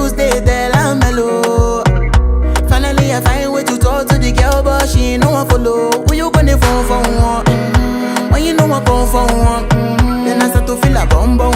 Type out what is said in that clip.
use they tell I'm mellow. Finally I find way to talk to the girl, but she ain't no one follow. Who you gonna phone for one? When you know I come for one, then I start to feel a bum bum.